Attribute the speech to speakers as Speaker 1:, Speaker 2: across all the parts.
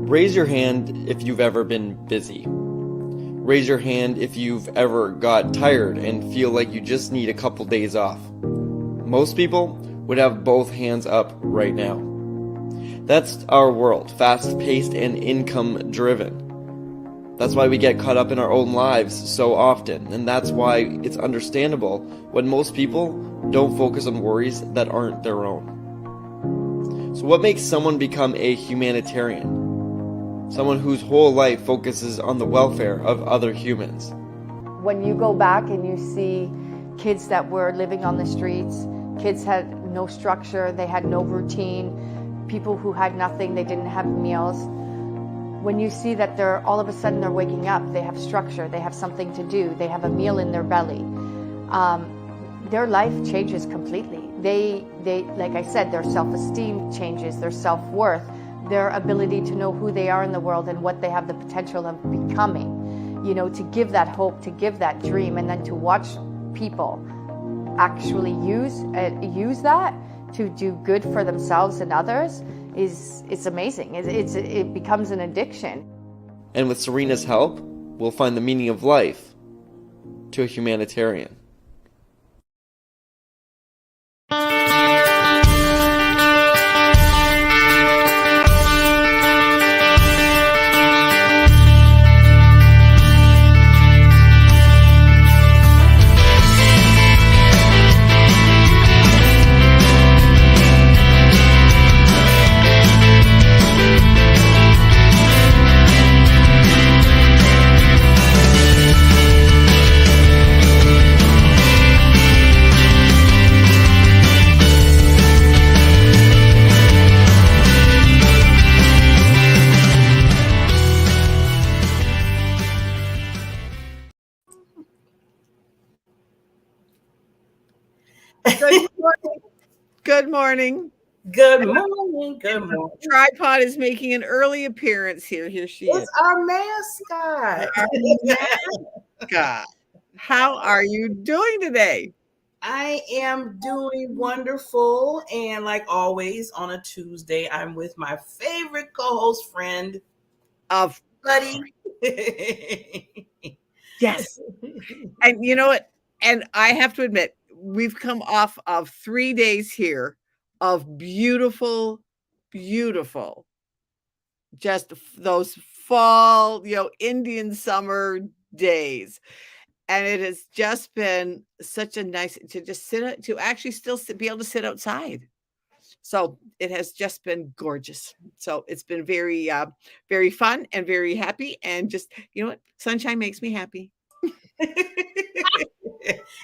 Speaker 1: Raise your hand if you've ever been busy. Raise your hand if you've ever got tired and feel like you just need a couple days off. Most people would have both hands up right now. That's our world, fast-paced and income-driven. That's why we get caught up in our own lives so often, and that's why it's understandable when most people don't focus on worries that aren't their own. So what makes someone become a humanitarian? Someone whose whole life focuses on the welfare of other humans.
Speaker 2: When you go back and you see kids that were living on the streets, kids had no structure, they had no routine, people who had nothing, they didn't have meals. When you see that they're all of a sudden they're waking up, they have structure, they have something to do, they have a meal in their belly, their life changes completely. They like I said, their self-esteem changes, their self-worth, their ability to know who they are in the world and what they have the potential of becoming, you know, to give that hope, to give that dream, and then to watch people actually use that to do good for themselves and others it's amazing. It becomes an addiction.
Speaker 1: And with Serena's help, we'll find the meaning of life to a humanitarian.
Speaker 3: Good morning.
Speaker 4: Good morning. Good morning.
Speaker 3: Tripod is making an early appearance here. Here she is.
Speaker 4: It's our mascot.
Speaker 3: God, how are you doing today?
Speaker 4: I am doing wonderful. And like always on a Tuesday, I'm with my favorite co-host friend,
Speaker 3: Of
Speaker 4: Buddy.
Speaker 3: Yes. And you know what? And I have to admit, we've come off of 3 days here of beautiful, just those fall, Indian summer days. And it has just been such a nice to just to actually still be able to sit outside. So it has just been gorgeous. So it's been very, very fun and very happy. And just, you know what? Sunshine makes me happy.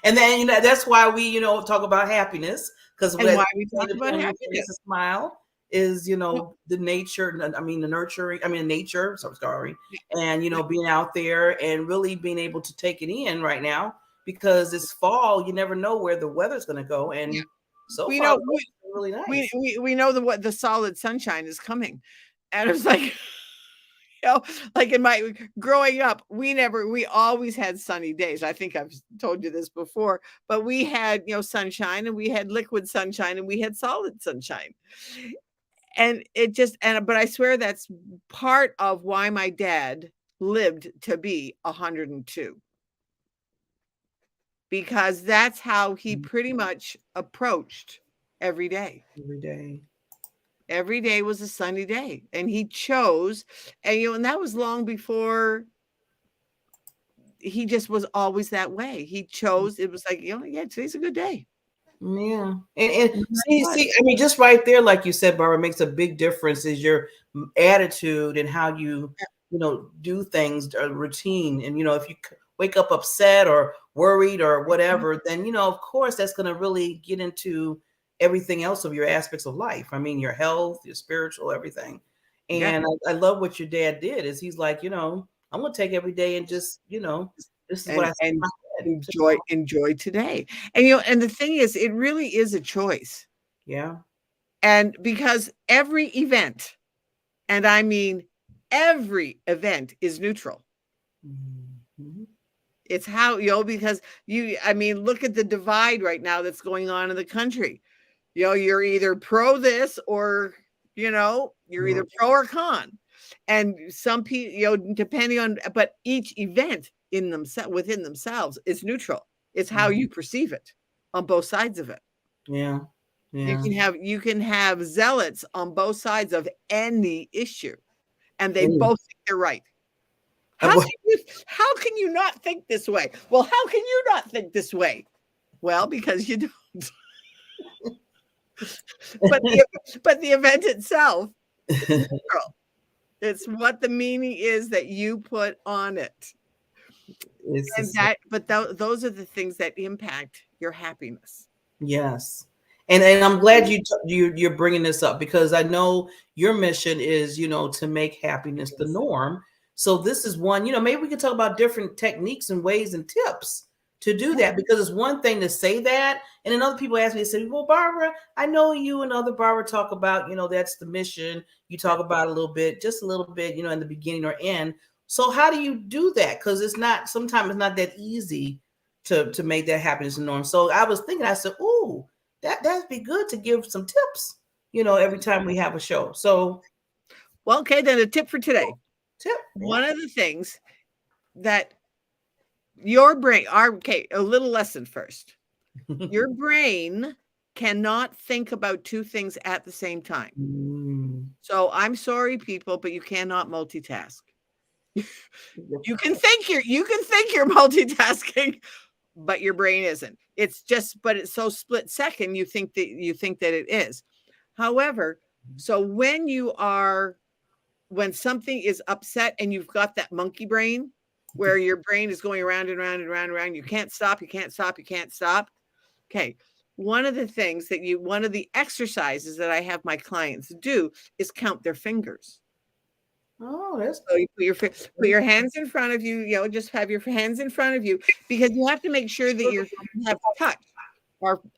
Speaker 4: And then that's why we talk about happiness, because
Speaker 3: why we talk about happiness,
Speaker 4: a smile is the nature. The nurturing. Nature. So sorry, and being out there and really being able to take it in right now, because it's fall. You never know where the weather's going to go, and so we far, it's really nice.
Speaker 3: We know the solid sunshine is coming, and it's like. Like in my growing up, we always had sunny days. I think I've told you this before, but we had, sunshine, and we had liquid sunshine, and we had solid sunshine. And but I swear that's part of why my dad lived to be 102. Because that's how he pretty much approached every day. Every day was a sunny day, and he chose, and that was long before he just was always that way. He chose, it was like, today's a good day.
Speaker 4: Yeah. And see, just right there, like you said, Barbara, makes a big difference is your attitude and how you, do things, routine. And, if you wake up upset or worried or whatever, then, of course, that's going to really get into everything else of your aspects of life. Your health, your spiritual, everything. And I love what your dad did is he's like, I'm going to take every day and just, this is what I said.
Speaker 3: Enjoy today. And the thing is, it really is a choice.
Speaker 4: Yeah.
Speaker 3: And because every event, and I mean, every event is neutral. Mm-hmm. It's how, because look at the divide right now that's going on in the country. You're either pro this or, you're either pro or con. And some people, depending on, but each event within themselves is neutral. It's how you perceive it on both sides of it.
Speaker 4: Yeah.
Speaker 3: You can have zealots on both sides of any issue, and they both think they're right. How can you not think this way? Well, how can you not think this way? Well, because you don't. but the event itself is neutral. It's what the meaning is that you put on it. Those are the things that impact your happiness.
Speaker 4: Yes. And I'm glad you're bringing this up, because I know your mission is, to make happiness the norm. So this is one, maybe we can talk about different techniques and ways and tips to do that, because it's one thing to say that. And then other people ask me, they say, well, Barbara, I know you and other Barbara talk about, that's the mission. You talk about just a little bit, in the beginning or end. So how do you do that? Because sometimes it's not that easy to make that happiness the norm. So I was thinking, I said, ooh, that'd be good to give some tips, every time we have a show. So,
Speaker 3: well, okay, then a tip for today.
Speaker 4: Tip.
Speaker 3: One of the things that your brain, a little lesson first. Your brain cannot think about two things at the same time. So I'm sorry, people, but you cannot multitask. You can think you're multitasking, but your brain isn't. It's so split second. You think that it is. However, so when something is upset and you've got that monkey brain where your brain is going around and around and around and around, you can't stop. Okay. One of the exercises that I have my clients do is count their fingers.
Speaker 4: Oh, that's
Speaker 3: so you put your hands in front of you, just have your hands in front of you, because you have to make sure that you have touch.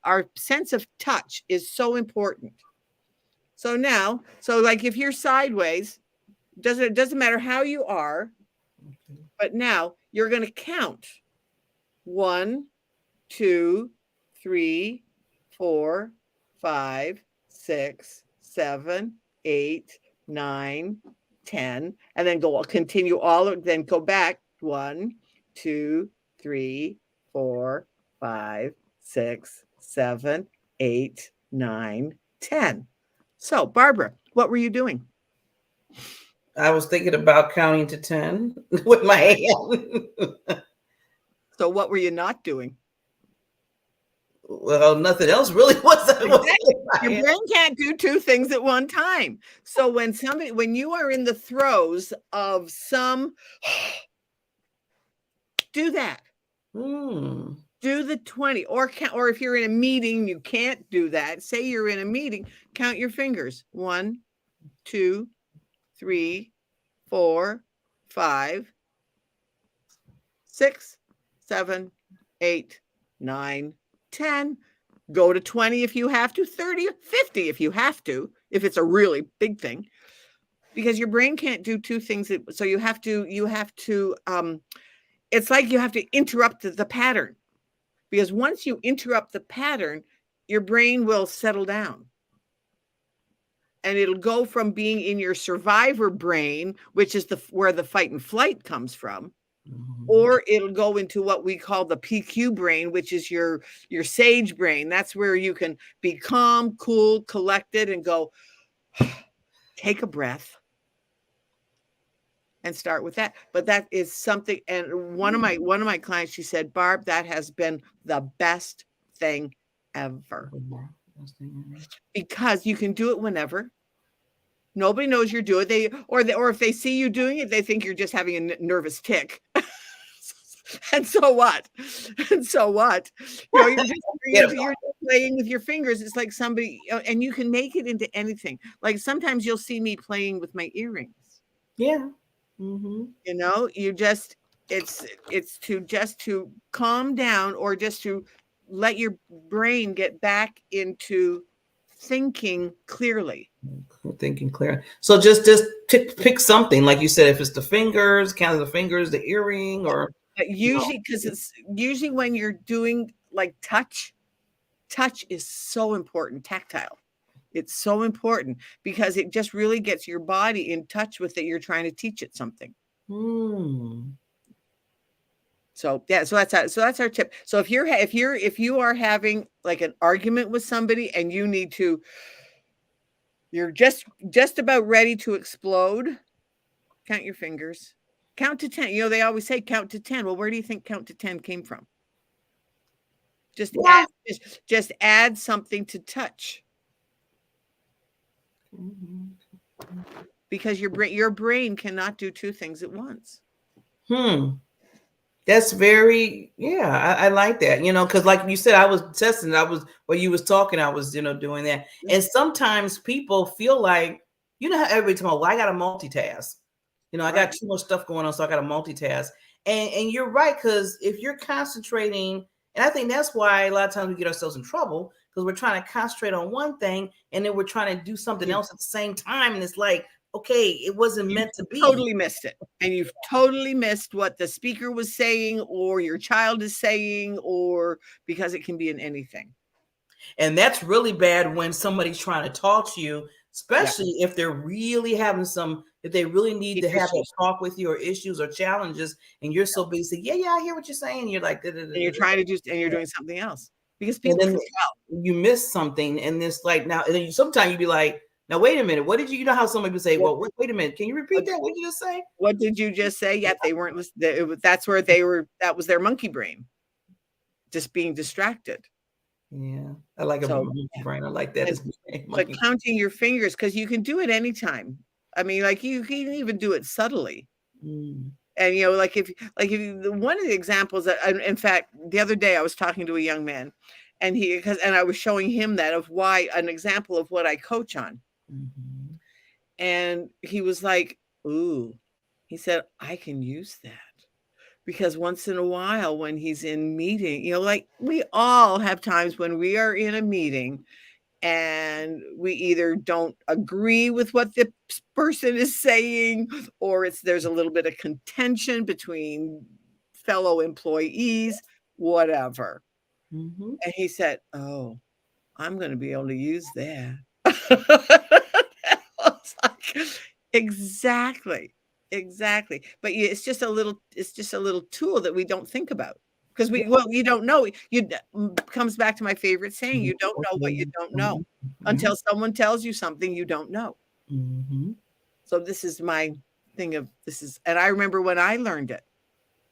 Speaker 3: Our sense of touch is so important. So like if you're sideways, it doesn't matter how you are, but now you're going to count 1, 2, 3, 4, 5, 6, 7, 8, 9, 10, and then continue then go back 1, 2, 3, 4, 5, 6, 7, 8, 9, 10. So, Barbara, what were you doing?
Speaker 4: I was thinking about counting to 10 with my hand.
Speaker 3: So what were you not doing?
Speaker 4: Well, nothing else really was.
Speaker 3: Your brain can't do two things at one time. So when you are in the throes of do that. Do the 20, or if you're in a meeting, you can't do that. Say you're in a meeting, count your fingers. 1, 2, 3, 4, 5, 6, 7, 8, 9, 10. Go to 20 if you have to, 30, 50 if you have to, if it's a really big thing, because your brain can't do two things. So you have to, it's like you have to interrupt the pattern, because once you interrupt the pattern, your brain will settle down. And it'll go from being in your survivor brain, which is where the fight and flight comes from, or it'll go into what we call the PQ brain, which is your sage brain. That's where you can be calm, cool, collected, and go, take a breath and start with that. But that is something. And one of my clients, she said, Barb, that has been the best thing ever, because you can do it whenever. Nobody knows you're doing it. Or if they see you doing it, they think you're just having a nervous tick. And so what? You're just playing with your fingers. It's like somebody, and you can make it into anything. Like sometimes you'll see me playing with my earrings.
Speaker 4: Yeah.
Speaker 3: It's to calm down, or just to let your brain get back into thinking clearly.
Speaker 4: So just pick something, like you said, if it's the fingers, count the fingers, the earring, or
Speaker 3: usually, because it's usually when you're doing like touch is so important. Tactile It's so important because it just really gets your body in touch with that you're trying to teach it something. So yeah, so that's our tip. So if you are having like an argument with somebody and you're just about ready to explode, count your fingers. Count to 10. You know, they always say count to 10. Well, where do you think count to 10 came from? Just add something to touch. Because your brain cannot do two things at once.
Speaker 4: That's very, I like that, because like you said, I was testing, while you was talking, I was, doing that. And sometimes people feel like, how everybody talking about, well, I got to multitask. I got too much stuff going on, so I got to multitask. And you're right, because if you're concentrating, and I think that's why a lot of times we get ourselves in trouble, because we're trying to concentrate on one thing, and then we're trying to do something else at the same time. And it's like, okay, it wasn't meant to be.
Speaker 3: Totally missed it. And you've totally missed what the speaker was saying, or your child is saying, or because it can be in anything.
Speaker 4: And that's really bad when somebody's trying to talk to you, especially if they're really having if they really need to have a talk with you, or issues or challenges, and you're so busy. Yeah, I hear what you're saying. You're like,
Speaker 3: and you're trying to do, and you're doing something else because people can tell.
Speaker 4: You miss something, and it's like now, and then sometimes you be like, now wait a minute, what did you know how somebody would say, well, wait a minute, can you repeat that? What did you just say?
Speaker 3: What did you just say? Yeah, they weren't listening. That's where that was their monkey brain, just being distracted.
Speaker 4: Yeah, I like a monkey brain. I like that.
Speaker 3: But counting your fingers, because you can do it anytime. I mean, like you can even do it subtly. And like if one of the examples that, in fact, the other day I was talking to a young man, and I was showing him that of why an example of what I coach on, and he was like, "Ooh," he said, "I can use that." Because once in a while when he's in meeting, like we all have times when we are in a meeting and we either don't agree with what the person is saying, or there's a little bit of contention between fellow employees, whatever. And he said, "Oh, I'm going to be able to use that." I was like, exactly. But it's just a little tool that we don't think about, because you don't know. Comes back to my favorite saying, you don't know what you don't know until someone tells you something you don't know. So this is my thing and I remember when I learned it,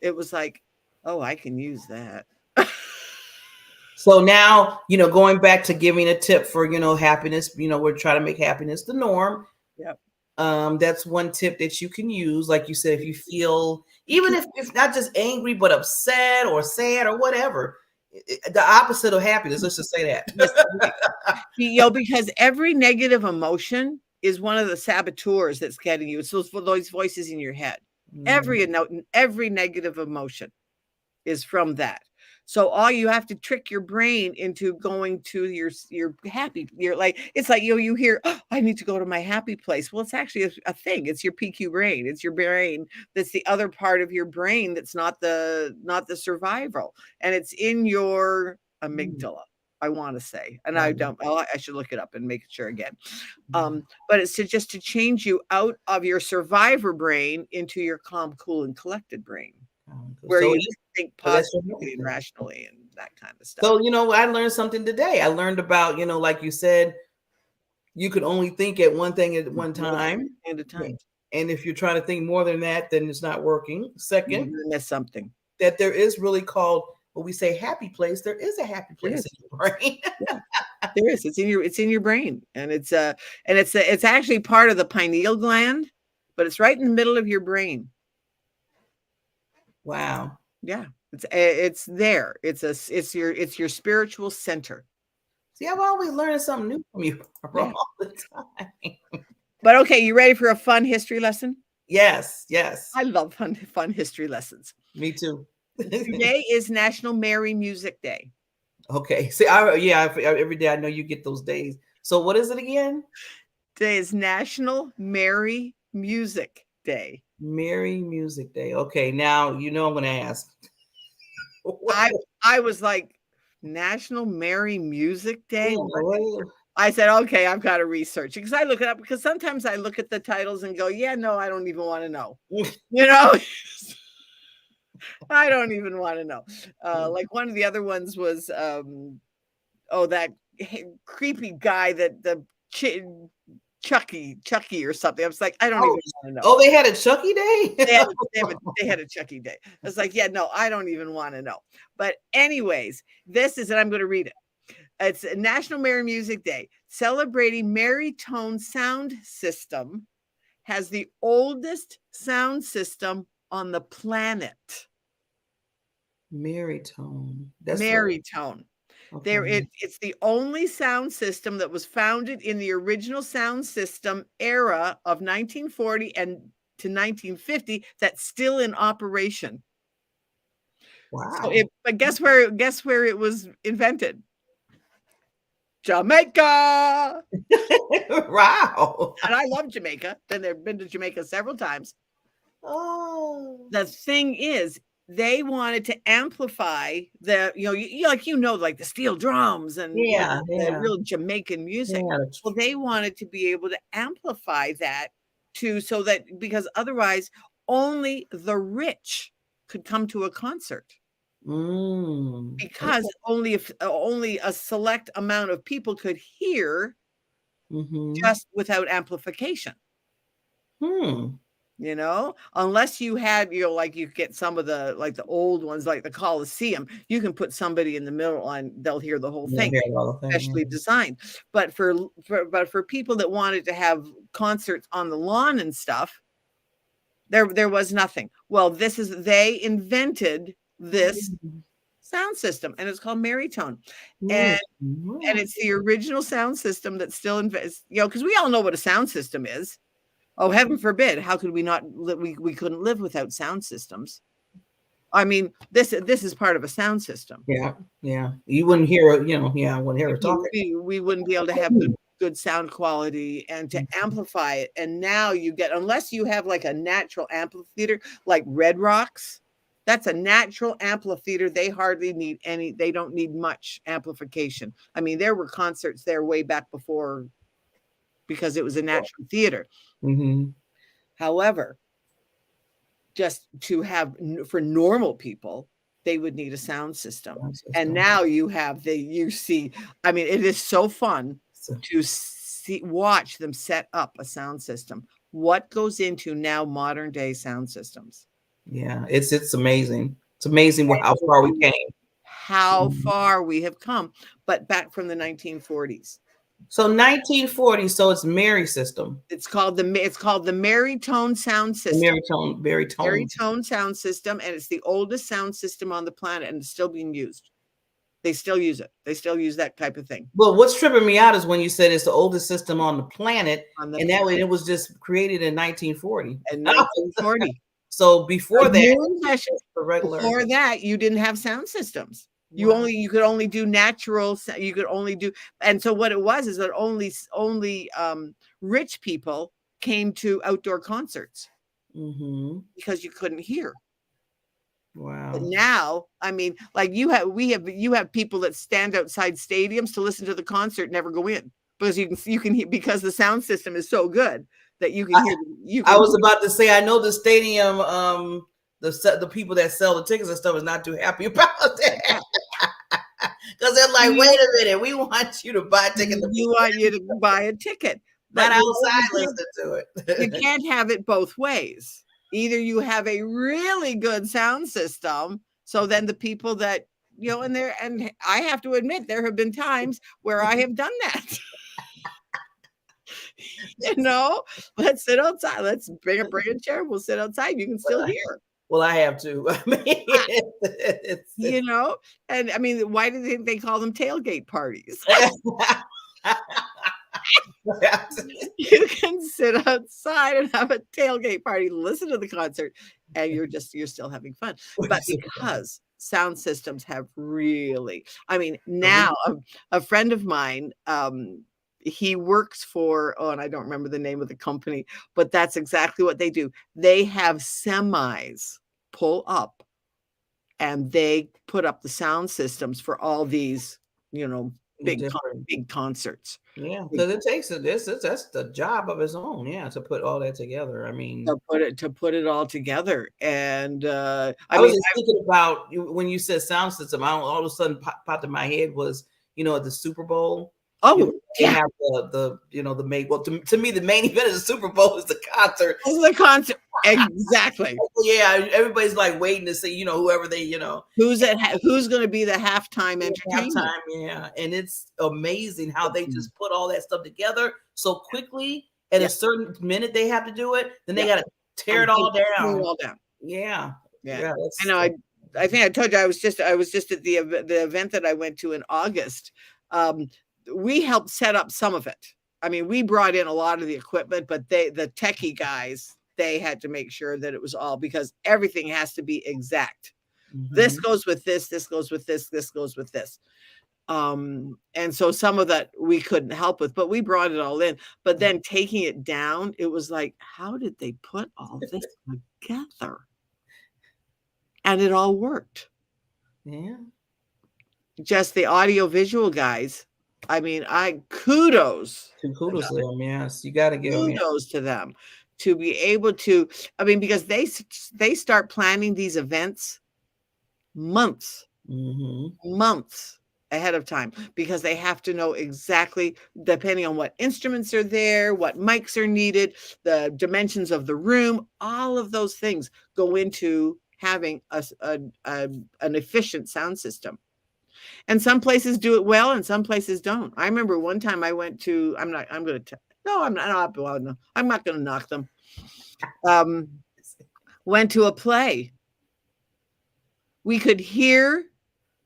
Speaker 3: it was like, oh, I can use that.
Speaker 4: So now, going back to giving a tip for, happiness, we're trying to make happiness the norm.
Speaker 3: Yep.
Speaker 4: That's one tip that you can use. Like you said, if you feel, even if it's not just angry, but upset or sad or whatever, the opposite of happiness, let's just say that.
Speaker 3: Because every negative emotion is one of the saboteurs that's getting you. It's those voices in your head. Every negative emotion is from that. So all you have to trick your brain into going to your happy. It's like you hear, oh, I need to go to my happy place. Well, it's actually a thing. It's your PQ brain. It's your brain. That's the other part of your brain that's not the survival, and it's in your amygdala. I want to say, and I don't. I should look it up and make sure again. But it's to change you out of your survivor brain into your calm, cool, and collected brain, where you think positively and rationally and that kind of stuff.
Speaker 4: So, I learned something today. I learned about, like you said, you could only think at one thing at one time.
Speaker 3: At a time.
Speaker 4: And if you're trying to think more than that, then it's not working. Second,
Speaker 3: that's something
Speaker 4: that there is really called, when we say happy place, there is a happy place in your brain.
Speaker 3: There is. It's in your brain. And it's actually part of the pineal gland, but it's right in the middle of your brain.
Speaker 4: Wow.
Speaker 3: Yeah. It's there. It's your spiritual center.
Speaker 4: See, I'm always learning something new from you all the time.
Speaker 3: But okay, you ready for a fun history lesson?
Speaker 4: Yes.
Speaker 3: I love fun history lessons.
Speaker 4: Me too.
Speaker 3: Today is National Merry Music Day.
Speaker 4: Okay. See, every day I know you get those days. So what is it again?
Speaker 3: Today is National Merry Music Day.
Speaker 4: Merry Music Day. Okay, now I'm going to ask.
Speaker 3: I was like, National Merry Music Day? I said, okay, I've got to research it, because I look it up, because sometimes I look at the titles and go, yeah, no, I don't even want to know. You know, I don't even want to know. Like one of the other ones was, that creepy guy that the Chucky or something. I was like, I don't even want to know.
Speaker 4: Oh, they had a Chucky day?
Speaker 3: They had a Chucky day. I was like, yeah, no, I don't even want to know. But anyways, this is, and I'm going to read it. It's a National Merry Music Day, celebrating Merry Tone Sound System, has the oldest sound system on the planet.
Speaker 4: Merry Tone. That's
Speaker 3: Merry Tone.
Speaker 4: okay.
Speaker 3: It's the only sound system that was founded in the original sound system era of 1940 and to 1950 that's still in operation.
Speaker 4: Wow.
Speaker 3: But guess where it was invented? Jamaica.
Speaker 4: Wow.
Speaker 3: And I love Jamaica. Been to Jamaica several times.
Speaker 4: Oh.
Speaker 3: The thing is, they wanted to amplify the, like the steel drums and the real Jamaican music.
Speaker 4: Yeah.
Speaker 3: Well, they wanted to be able to amplify that because otherwise only the rich could come to a concert. Because only a select amount of people could hear just without amplification. Unless you had, like you get some of the, like the old ones, like the Coliseum, you can put somebody in the middle and they'll hear the whole thing, specially designed. But for people that wanted to have concerts on the lawn and stuff, there was nothing. Well, they invented this sound system, and it's called Merrytone. And it's the original sound system that still because we all know what a sound system is. Oh, heaven forbid! How could we not? We couldn't live without sound systems. I mean, this is part of a sound system.
Speaker 4: Yeah. You wouldn't hear it. I wouldn't hear it talking.
Speaker 3: We wouldn't be able to have good sound quality and to amplify it. And now unless you have like a natural amplifier, like Red Rocks, that's a natural amplifier. They hardly need they don't need much amplification. I mean, there were concerts there way back before, because it was a natural theater. However, just to have, for normal people, they would need a sound system. And now you see, I mean, it is so fun to watch them set up a sound system. What goes into now modern day sound systems?
Speaker 4: Yeah, it's amazing. It's amazing how far we came.
Speaker 3: How far we have come, but back from the 1940s.
Speaker 4: So 1940, so it's Merry system.
Speaker 3: It's called the Merrytone sound system. Merrytone sound system, and it's the oldest sound system on the planet, and it's still being used. They still use it. They still use that type of thing.
Speaker 4: Well, what's tripping me out is when you said it's the oldest system on the planet, that way it was just created in 1940.
Speaker 3: In 1940.
Speaker 4: So before
Speaker 3: before that, you didn't have sound systems. You could only do natural. You could only do, and so what it was is that only rich people came to outdoor concerts because you couldn't hear.
Speaker 4: Wow.
Speaker 3: But now, I mean, like you have people that stand outside stadiums to listen to the concert, never go in, because you can hear, because the sound system is so good that you can hear.
Speaker 4: I was about to say, I know the stadium, the people that sell the tickets and stuff is not too happy about that. Because they're like, wait a minute, we want you to buy a ticket.
Speaker 3: We want you to buy a ticket.
Speaker 4: Not outside listening to it.
Speaker 3: You can't have it both ways. Either you have a really good sound system, so then the people that, and I have to admit, there have been times where I have done that. Let's sit outside. Let's bring a chair. We'll sit outside. You can still hear.
Speaker 4: Well, I have to. I mean,
Speaker 3: and I mean, why do they call them tailgate parties? You can sit outside and have a tailgate party, listen to the concert, and you're still having fun. But because sound systems have really, I mean, now a friend of mine, he works for, and I don't remember the name of the company, but that's exactly what they do. They have semis pull up and they put up the sound systems for all these,
Speaker 4: different.
Speaker 3: big concerts.
Speaker 4: Yeah, because it takes that's the job of its own. Yeah, to put all that together. I mean,
Speaker 3: To put it all together, and
Speaker 4: I was just thinking about when you said sound system. All of a sudden popped in my head was at the Super Bowl. They have the the main. Well, to me, the main event of the Super Bowl is the concert.
Speaker 3: It's the concert, exactly.
Speaker 4: Yeah, everybody's like waiting to see whoever they
Speaker 3: who's going to be the halftime entertainment.
Speaker 4: Halftime, yeah, and it's amazing how they just put all that stuff together so quickly. At a certain minute, they have to do it. Then they got to tear it all down. Yeah.
Speaker 3: I know. I think I told you I was just at the event that I went to in August. We helped set up some of it. I mean, we brought in a lot of the equipment, but the techie guys, they had to make sure that it was all, because everything has to be exact. Mm-hmm. This goes with this. This goes with this. This goes with this. And so some of that we couldn't help with, but we brought it all in. But then taking it down, it was like, how did they put all this together? And it all worked.
Speaker 4: Yeah.
Speaker 3: Just the audio visual guys. I mean, kudos
Speaker 4: to them. Yes, you got to give
Speaker 3: kudos to them to be able to. I mean, because they start planning these events months ahead of time, because they have to know exactly, depending on what instruments are there, what mics are needed, the dimensions of the room, all of those things go into having an efficient sound system. And some places do it well and some places don't. I remember one time I went to, I'm not going to knock them. Went to a play. We could hear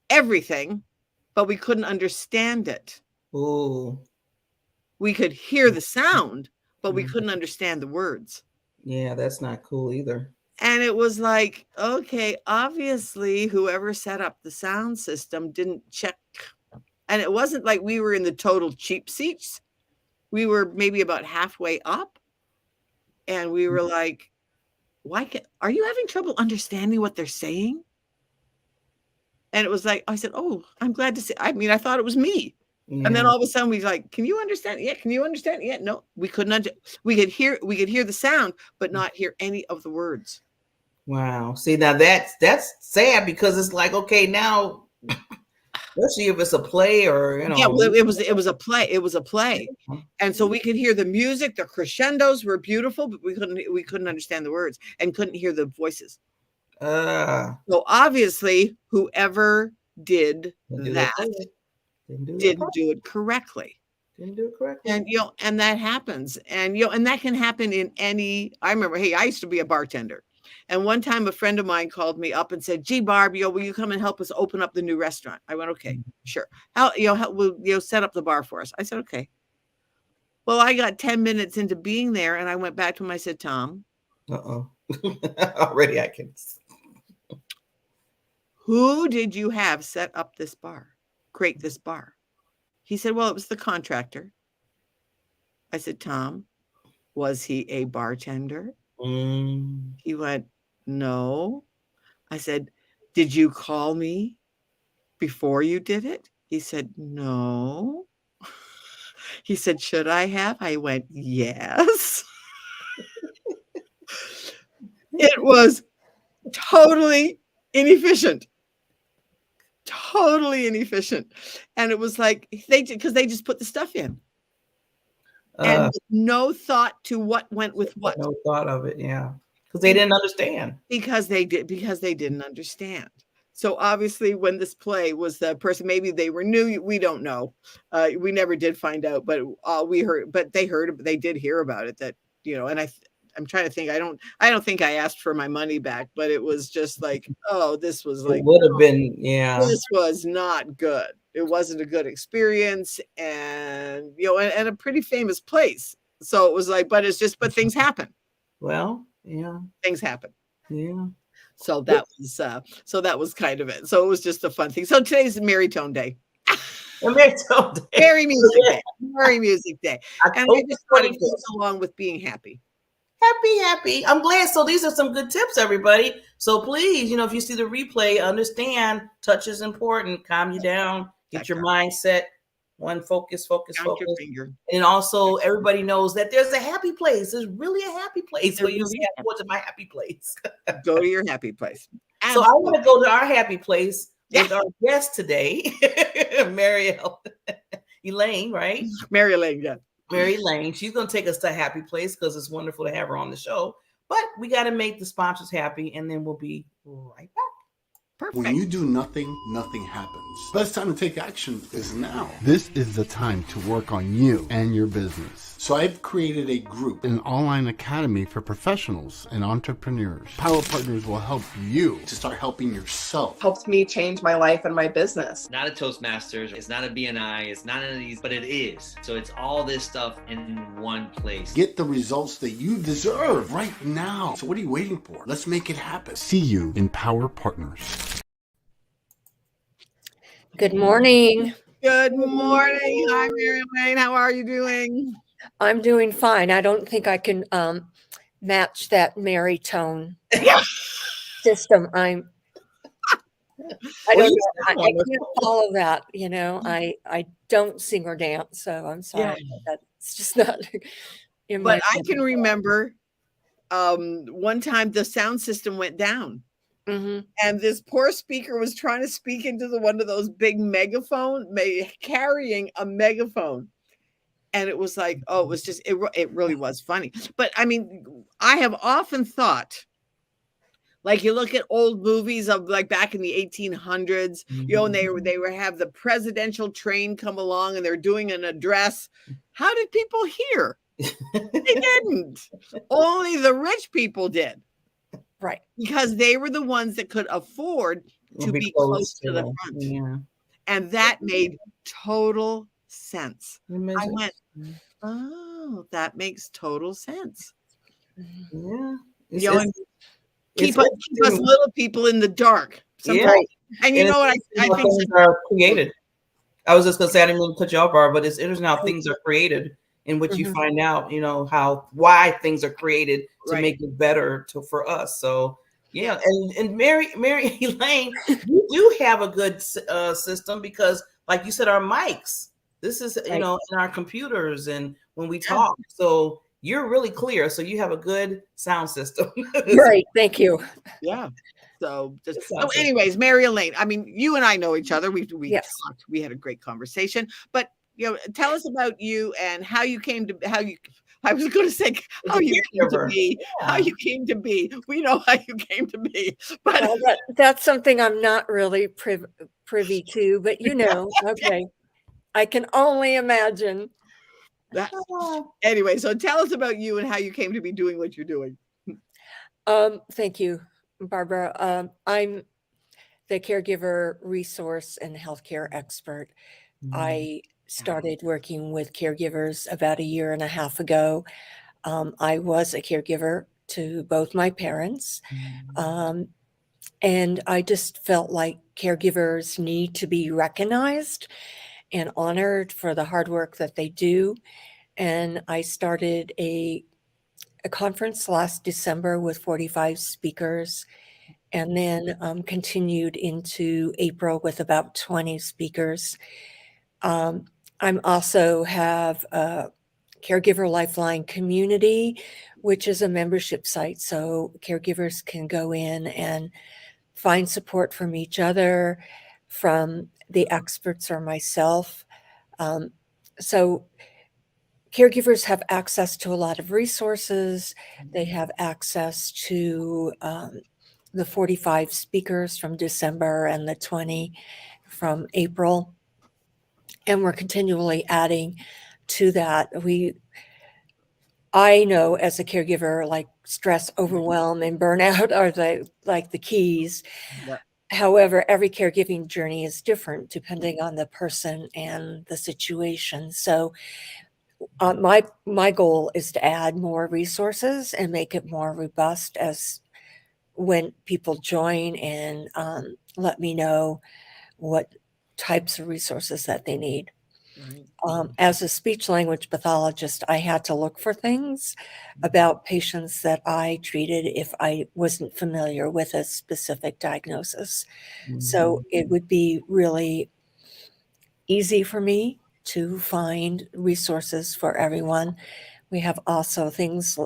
Speaker 3: everything, but we couldn't understand it.
Speaker 4: Oh.
Speaker 3: We could hear the sound, but we couldn't understand the words.
Speaker 4: Yeah, that's not cool either.
Speaker 3: And it was like, okay, obviously whoever set up the sound system didn't check. And it wasn't like we were in the total cheap seats. We were maybe about halfway up. And we were like, are you having trouble understanding what they're saying? And it was like, I said, oh, I'm glad to see. I mean, I thought it was me. Yeah. And then all of a sudden we like, can you understand? Yeah. Can you understand? Yeah. No, we couldn't. We could hear the sound, but not hear any of the words.
Speaker 4: Wow. See, now that's sad, because it's like, okay, now, especially if it's a play or,
Speaker 3: Yeah, well, it was a play. It was a play. And so we could hear the music, the crescendos were beautiful, but we couldn't understand the words and couldn't hear the voices. So obviously whoever did that didn't do it correctly.
Speaker 4: Didn't do it correctly.
Speaker 3: And and that happens. And and that can happen in any. I remember, hey, I used to be a bartender. And one time a friend of mine called me up and said, gee, Barb, will you come and help us open up the new restaurant? I went, okay, sure. How will set up the bar for us? I said, okay. Well, I got 10 minutes into being there and I went back to him. I said, Tom.
Speaker 4: Already I can.
Speaker 3: Who did you have set up this bar, create this bar? He said, well, it was the contractor. I said, Tom, was he a bartender? He went, no. I said, did you call me before you did it? He said, no. He said, should I have? I went, yes. It was totally inefficient. Totally inefficient. And it was like, because they just put the stuff in. And no thought to what went with what.
Speaker 4: No thought of it, yeah. Because they didn't understand.
Speaker 3: Because they didn't understand. So obviously when this play was the person, maybe they were new, we don't know. We never did find out, but they did hear about it, that, and I'm trying to think. I don't think I asked for my money back, but it was just like, oh, this was like,
Speaker 4: it would have been, yeah.
Speaker 3: This was not good. It wasn't a good experience, and and a pretty famous place. So it was like, but things happen.
Speaker 4: Well, yeah,
Speaker 3: things happen.
Speaker 4: Yeah.
Speaker 3: So that was kind of it. So it was just a fun thing. So today's Merry Tone Day.
Speaker 4: Merry Tone Day.
Speaker 3: Merry Music Day. Merry Music Day. And I just thought it goes along with being happy.
Speaker 4: Happy. I'm glad. So these are some good tips, everybody. So please, if you see the replay, understand touch is important. Calm you down. Get your mindset One focus, focus,
Speaker 3: Count your
Speaker 4: focus.
Speaker 3: finger.
Speaker 4: And also everybody knows that there's a happy place. There's really a happy place.
Speaker 3: There
Speaker 4: So you
Speaker 3: really
Speaker 4: say, I'm going to my happy place.
Speaker 3: Go to your happy place.
Speaker 4: So I want to go to our happy place with
Speaker 3: Yeah.
Speaker 4: our guest today, Mary Elaine, right?
Speaker 3: Mary Elaine, yeah.
Speaker 4: Mary Elaine. She's going to take us to a happy place because it's wonderful to have her on the show. But we got to make the sponsors happy, and then we'll be right back.
Speaker 3: Perfect.
Speaker 5: When you do nothing, nothing happens. Best time to take action is now.
Speaker 6: This is the time to work on you and your business.
Speaker 5: So I've created a group,
Speaker 6: An online academy for professionals and entrepreneurs. Power Partners will help you
Speaker 5: to start helping yourself.
Speaker 7: Helped me change my life and my business.
Speaker 8: Not a Toastmasters, it's not a BNI, it's not any of these, but it is. So it's all this stuff in one place.
Speaker 5: Get the results that you deserve right now. So what are you waiting for? Let's make it happen.
Speaker 6: See you in Power Partners.
Speaker 9: Good morning.
Speaker 3: Good morning. Hi, Mary Elaine. How are you doing?
Speaker 9: I'm doing fine. I don't think I can match that Mary tone system. I don't know. I can't follow that. You know, I don't sing or dance, so I'm sorry. That's just not in my.
Speaker 3: But I can remember one time the sound system went down.
Speaker 9: Mm-hmm.
Speaker 3: And this poor speaker was trying to speak into one of those big carrying a megaphone. And it was like, oh, it was just, it really was funny. But I mean, I have often thought, like you look at old movies of like back in the 1800s, you know, and they were have the presidential train come along and they're doing an address. How did people hear? They didn't. Only the rich people did.
Speaker 9: Right.
Speaker 3: Because they were the ones that could afford to be close to the front.
Speaker 4: Yeah.
Speaker 3: And that made total sense. I went, oh, that makes total sense.
Speaker 4: Yeah.
Speaker 3: You know, keep us little people in the dark.
Speaker 4: Yeah.
Speaker 3: And you know what? I think
Speaker 4: things are created. I was just going to say, I didn't mean to cut you off, Barb, but it's interesting how things are created in which you find out, you know, why things are created to make it better for us. So yeah, and Mary Elaine, you do have a good system because, like you said, our mics. This is you know in our computers and when we talk. So you're really clear. So you have a good sound system.
Speaker 9: Right. Thank you.
Speaker 3: Yeah. So anyways, Mary Elaine, I mean, you and I know each other. We talked. We had a great conversation. But you know, tell us about you and how you came to I was going to say how you came to be. Yeah. How you came to be. We know how you came to be, but
Speaker 9: that's something I'm not really privy to. But you know, okay, I can only imagine.
Speaker 3: Anyway, so tell us about you and how you came to be doing what you're doing.
Speaker 9: Thank you, Barbara. I'm the caregiver resource and healthcare expert. I started working with caregivers about 1.5 years ago. I was a caregiver to both my parents. And I just felt like caregivers need to be recognized and honored for the hard work that they do. And I started a conference last December with 45 speakers, and then continued into April with about 20 speakers. I'm also have a Caregiver Lifeline community, which is a membership site. So caregivers can go in and find support from each other, from the experts or myself. So caregivers have access to a lot of resources. They have access to the 45 speakers from December and the 20 from April. And we're continually adding to that. I know as a caregiver, like stress, overwhelm, and burnout are the keys. Yeah. However, every caregiving journey is different depending on the person and the situation. So my goal is to add more resources and make it more robust as when people join and let me know what types of resources that they need. Right. As a speech language pathologist, I had to look for things about patients that I treated if I wasn't familiar with a specific diagnosis. Mm-hmm. So it would be really easy for me to find resources for everyone. We have also things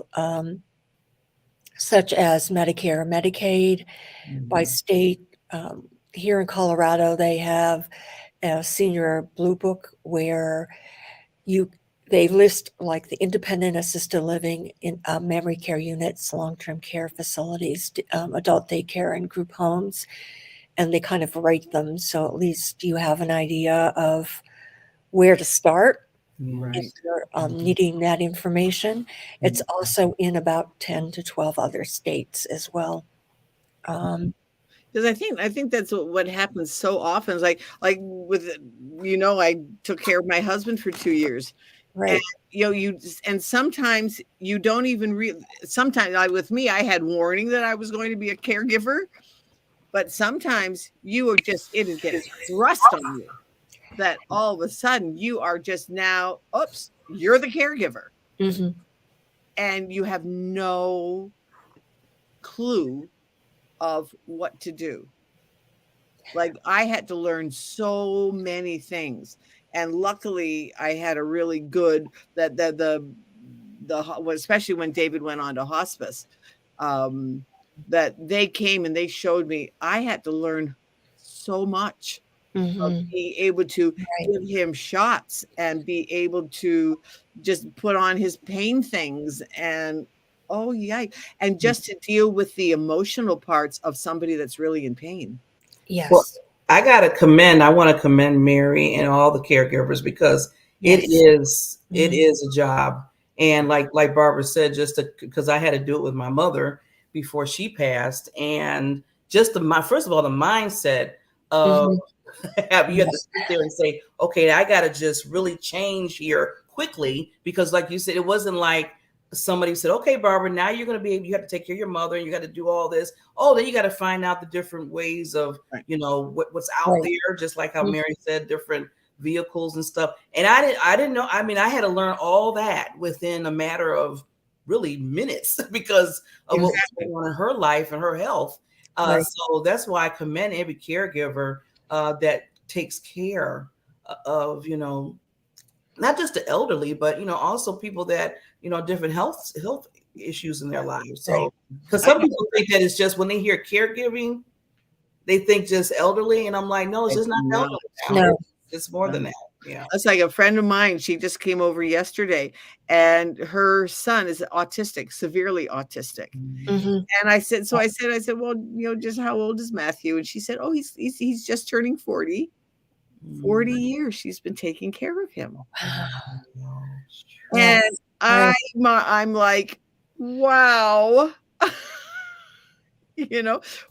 Speaker 9: such as Medicare, Medicaid by state. Here in Colorado, they have a senior blue book where they list like the independent assisted living in memory care units, long-term care facilities, adult daycare, and group homes, and they kind of rate them. So at least you have an idea of where to start if you're needing that information. It's also in about 10 to 12 other states as well.
Speaker 3: Because I think that's what happens so often. Is like with I took care of my husband for 2 years, and
Speaker 9: Right.
Speaker 3: and sometimes you don't even sometimes with me I had warning that I was going to be a caregiver, but sometimes it gets thrust on you that all of a sudden you are just now, oops, you're the caregiver,
Speaker 9: Mhm.
Speaker 3: and you have no clue of what to do. Like I had to learn so many things, and luckily I had a really good especially when David went on to hospice, that they came and they showed me I had to learn so much of
Speaker 9: Mhm.
Speaker 3: being able to
Speaker 9: Right.
Speaker 3: give him shots and be able to just put on his pain things, and oh yeah, and just to deal with the emotional parts of somebody that's really in pain.
Speaker 4: Well,
Speaker 9: Yes.
Speaker 4: I want to commend Mary and all the caregivers because
Speaker 9: Yes.
Speaker 4: it
Speaker 9: Mhm.
Speaker 4: is a job. And like Barbara said, because I had to do it with my mother before she passed, and just first of all, the mindset of
Speaker 9: Mhm.
Speaker 4: you have to
Speaker 9: Yes.
Speaker 4: sit there and say, okay, I got to just really change here quickly, because like you said, it wasn't like somebody said, okay, Barbara, now you're going to you have to take care of your mother and you got to do all this. Oh, then you got to find out the different ways of,
Speaker 3: Right.
Speaker 4: what's out
Speaker 9: Right.
Speaker 4: there, just like how
Speaker 9: Mhm.
Speaker 4: Mary said, different vehicles and stuff. And I didn't know. I mean, I had to learn all that within a matter of really minutes because of what was
Speaker 3: Exactly.
Speaker 4: going on in her life and her health.
Speaker 9: Right.
Speaker 4: So that's why I commend every caregiver that takes care of, not just the elderly, but also people that different health issues in their lives.
Speaker 9: Right.
Speaker 4: So because
Speaker 3: I
Speaker 4: some people think that it's just when they hear caregiving, they think just elderly, and I'm like, no, it's just
Speaker 3: It's
Speaker 4: not
Speaker 3: not.
Speaker 4: elderly now.
Speaker 9: No.
Speaker 4: It's more than that. Yeah.
Speaker 3: It's like a friend of mine, she just came over yesterday, and her son is autistic, severely autistic.
Speaker 9: Mhm.
Speaker 3: And I said, well, just how old is Matthew? And she said, oh, he's just turning 40. 40 years she's been taking care of him. And
Speaker 9: Yes. Right.
Speaker 3: I'm like, wow.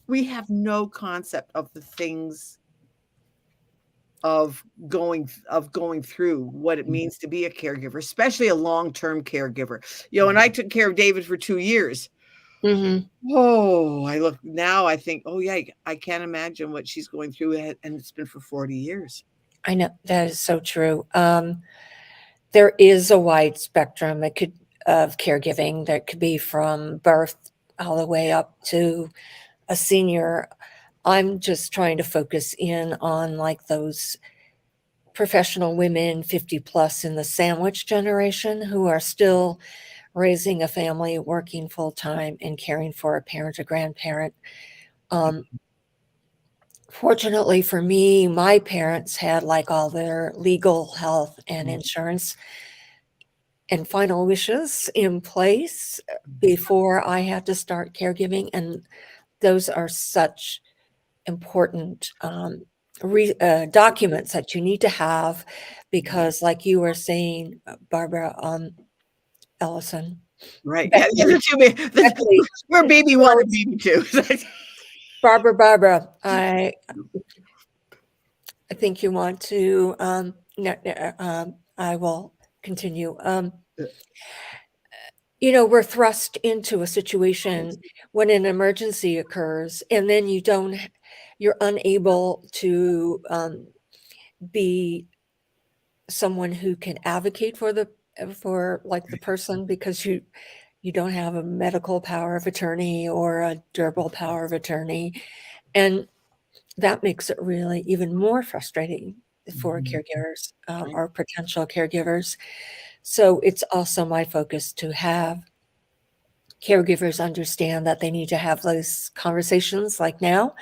Speaker 3: We have no concept of the things of going through what it means to be a caregiver, especially a long-term caregiver. And I took care of David for 2 years.
Speaker 9: Mhm.
Speaker 3: Oh, I think, oh yeah, I can't imagine what she's going through, and it's been for 40 years.
Speaker 9: I know that is so true. There is a wide spectrum of caregiving that could be from birth all the way up to a senior. I'm just trying to focus in on like those professional women 50 plus in the sandwich generation who are still raising a family, working full time, and caring for a parent or grandparent. Fortunately for me, my parents had like all their legal, health, and insurance and final wishes in place before I had to start caregiving. And those are such important documents that you need to have because, like you were saying, Barbara, Ellison,
Speaker 3: Right. Yeah,
Speaker 9: Beckley, Beckley,
Speaker 3: we're baby one
Speaker 9: so
Speaker 3: and baby two.
Speaker 9: Barbara, I think you want to, I will continue. We're thrust into a situation when an emergency occurs, and then you're unable to be someone who can advocate for like the person because you don't have a medical power of attorney or a durable power of attorney, and that makes it really even more frustrating for
Speaker 4: Mhm.
Speaker 9: caregivers
Speaker 3: Right.
Speaker 9: or potential caregivers. So it's also my focus to have caregivers understand that they need to have those conversations like now,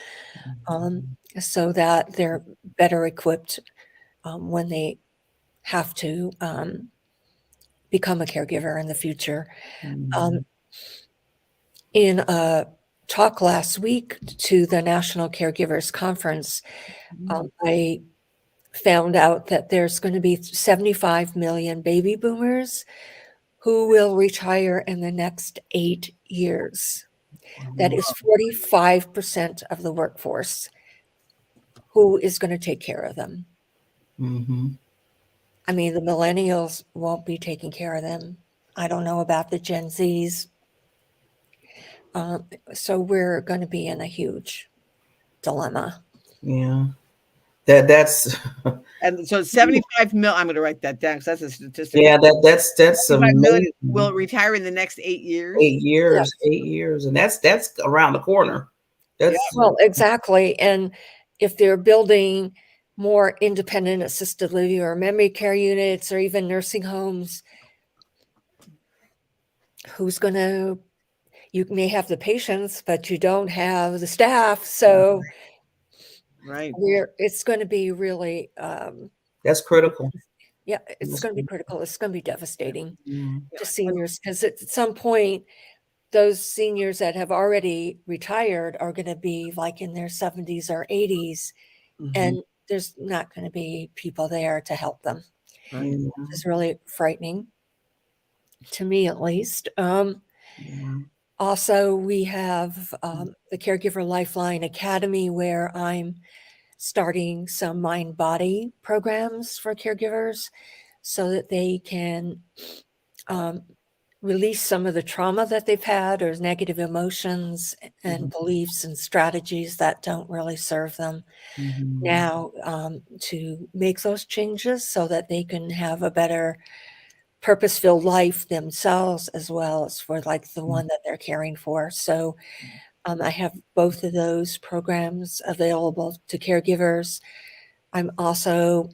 Speaker 9: so that they're better equipped when they have to become a caregiver in the future.
Speaker 4: Mhm.
Speaker 9: In a talk last week to the National Caregivers Conference, I found out that there's going to be 75 million baby boomers who will retire in the next 8 years. That is 45% of the workforce. Who is going to take care of them?
Speaker 4: Mhm.
Speaker 9: I mean, the millennials won't be taking care of them. I don't know about the Gen Zs. So we're going to be in a huge dilemma.
Speaker 4: Yeah. That's
Speaker 3: And so 75 mil, I'm going to write that down because that's a statistic.
Speaker 4: yeah, that's
Speaker 3: 75 million
Speaker 4: amazing.
Speaker 3: will retire in the next 8 years.
Speaker 4: 8 years,
Speaker 9: Yes.
Speaker 4: 8 years, and that's around the corner. That's
Speaker 9: Well, exactly. And if they're building more independent assisted living or memory care units or even nursing homes, who's going to, you may have the patients, but you don't have the staff. So
Speaker 3: Right.
Speaker 9: it's going to be really,
Speaker 4: that's critical.
Speaker 9: yeah, it's
Speaker 4: That's
Speaker 9: going to be
Speaker 4: critical.
Speaker 9: critical. It's going to be devastating
Speaker 4: Yeah.
Speaker 9: to seniors because at some point, those seniors that have already retired are going to be like in their 70s or 80s, and there's not going to be people there to help them.
Speaker 3: Right.
Speaker 9: It's really frightening to me, at least. Also, we have the Caregiver Lifeline Academy, where I'm starting some mind-body programs for caregivers so that they can release some of the trauma that they've had or negative emotions and beliefs and strategies that don't really serve them now, to make those changes so that they can have a better purpose-filled life themselves as well as for like the one that they're caring for. So I have both of those programs available to caregivers. I'm also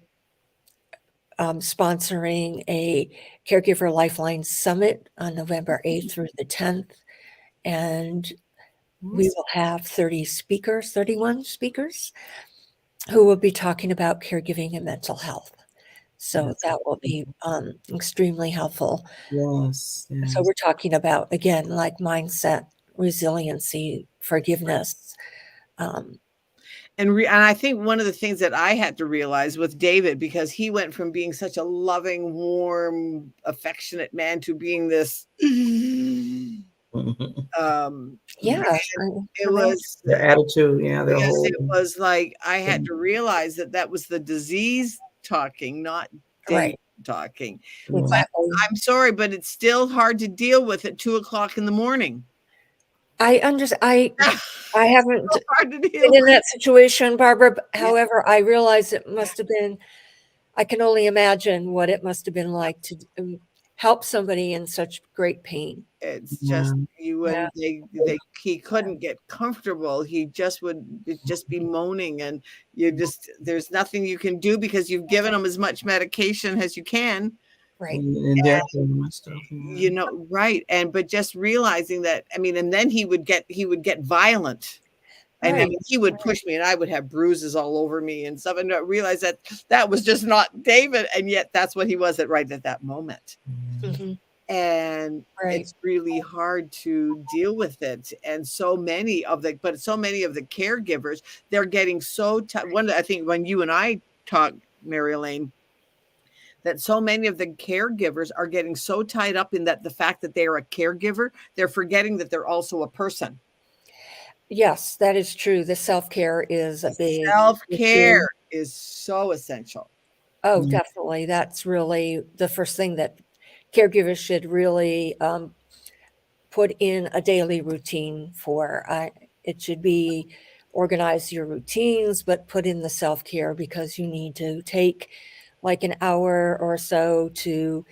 Speaker 9: sponsoring a Caregiver Lifeline Summit on November 8th through the 10th. And we will have 31 speakers who will be talking about caregiving and mental health. So that will be extremely helpful.
Speaker 4: Yes.
Speaker 9: So we're talking about, again, like mindset, resiliency, forgiveness.
Speaker 3: And I think one of the things that I had to realize with David, because he went from being such a loving, warm, affectionate man to being this,
Speaker 9: Yeah.
Speaker 3: it was,
Speaker 4: Their attitude, yeah, their
Speaker 3: yes,
Speaker 4: whole
Speaker 3: it was like I had to realize that that was the disease talking, not David
Speaker 9: Right.
Speaker 3: talking.
Speaker 9: Exactly.
Speaker 3: I'm sorry, but it's still hard to deal with at 2:00 in the morning.
Speaker 9: I understand. I haven't
Speaker 3: So hard to deal
Speaker 9: been in
Speaker 3: with.
Speaker 9: that situation, Barbara. However, I realize it must have been, I can only imagine what it must have been like to help somebody in such great pain.
Speaker 3: It's just you
Speaker 9: Yeah.
Speaker 3: when he couldn't get comfortable, he just would just be moaning, and there's nothing you can do because you've given him as much medication as you can.
Speaker 9: Right.
Speaker 4: injecting and stuff.
Speaker 3: You know, right. But just realizing that, I mean, and then he would get violent. And I
Speaker 9: Right.
Speaker 3: mean, he would push me and I would have bruises all over me and stuff. And I realized that that was just not David. And yet that's what he was right at that moment.
Speaker 9: Mhm.
Speaker 3: And
Speaker 9: Right.
Speaker 3: it's really hard to deal with it. And so many of the caregivers, they're getting so I think when you and I talked, Mary Elaine, that so many of the caregivers are getting so tied up in that the fact that they are a caregiver, they're forgetting that they're also a person.
Speaker 9: Yes, that is true. The self-care is a big
Speaker 3: Self-care
Speaker 9: issue.
Speaker 3: is so essential.
Speaker 9: Oh, definitely. That's really the first thing that caregivers should really put in a daily routine for. It should be organize your routines, but put in the self-care because you need to take like an hour or so to,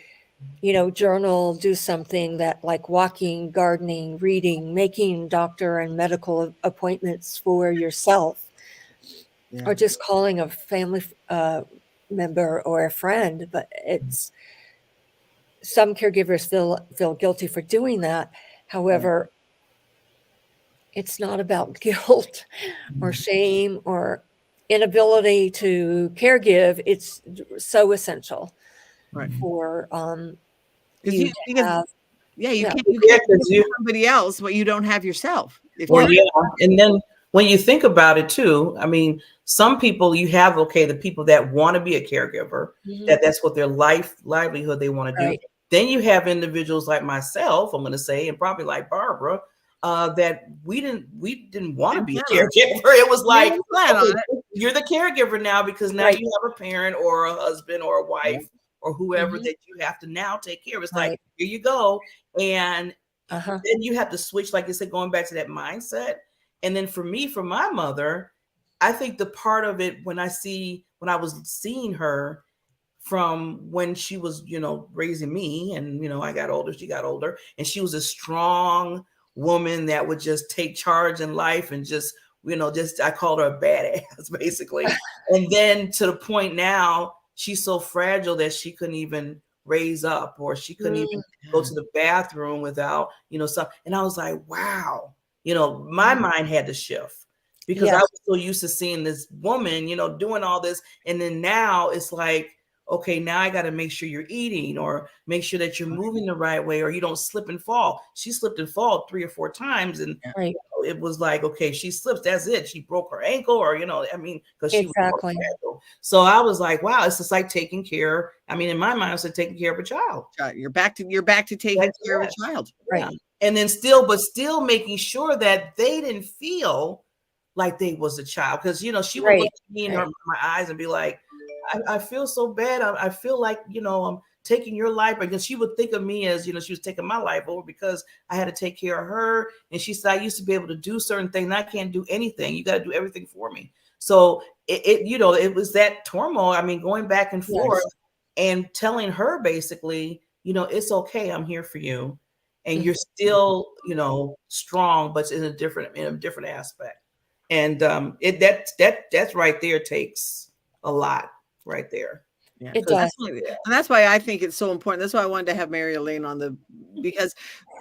Speaker 9: journal, do something that like walking, gardening, reading, making doctor and medical appointments for yourself, or just calling a family member or a friend, but it's some caregivers feel guilty for doing that. However, it's not about guilt or shame or inability to caregive. It's so essential
Speaker 3: Right.
Speaker 9: for
Speaker 3: Because
Speaker 9: you
Speaker 3: you
Speaker 9: to
Speaker 3: because
Speaker 9: have.
Speaker 3: you
Speaker 9: Yeah.
Speaker 3: can't
Speaker 4: Yeah, 'cause
Speaker 3: give somebody else what you don't have yourself. If
Speaker 4: Well,
Speaker 3: you're
Speaker 4: yeah. And then when you think about it too, I mean, some people you have, okay, the people that want to be a caregiver,
Speaker 9: Mhm.
Speaker 4: that's what their livelihood they want to do.
Speaker 9: Right.
Speaker 4: Then you have individuals like myself, I'm going to say, and probably like Barbara, that we didn't want to be a
Speaker 3: plan on
Speaker 4: caregiver. It was like,
Speaker 3: didn't plan on
Speaker 4: okay, you're the caregiver now because now
Speaker 9: Right.
Speaker 4: you have a parent or a husband or a wife or whoever
Speaker 9: Mhm.
Speaker 4: that you have to now take care of. It's like,
Speaker 9: Right.
Speaker 4: here you go. And
Speaker 9: Uh-huh.
Speaker 4: then you have to switch, like I said, going back to that mindset. And then for me, for my mother, I think the part of it when I was seeing her from when she was, raising me, and I got older, she got older, and she was a strong woman that would just take charge in life and just, I called her a badass basically. And then to the point now, she's so fragile that she couldn't even raise up, or she couldn't even go to the bathroom without, some. And I was like, wow, my mind had to shift because I
Speaker 9: Yes.
Speaker 4: was so used to seeing this woman, doing all this. And then now it's like, okay, now I got to make sure you're eating or make sure that you're moving the right way or you don't slip and fall. She slipped and fall 3 or 4 times. And
Speaker 9: Right.
Speaker 4: it was like, okay, she slips, that's it. She broke her ankle or, because she was
Speaker 9: Exactly.
Speaker 4: fragile. So I was like, wow, it's just like taking care. I mean, in my mind, I was like taking care of a child.
Speaker 3: you're back to taking care of a child.
Speaker 4: Right. And then still making sure that they didn't feel like they was a child. Because, she would look at me in my eyes and be like, I feel so bad. I feel like, I'm taking your life. Because she would think of me as, she was taking my life over because I had to take care of her. And she said, I used to be able to do certain things. And I can't do anything. You got to do everything for me. So it was that turmoil. I mean, going back and forth and telling her basically, it's okay. I'm here for you. And you're still, strong, but in a different aspect. And that's right there takes a lot right there.
Speaker 3: Yeah,
Speaker 9: It does.
Speaker 3: and that's why I think it's so important. That's why I wanted to have Mary Elaine on because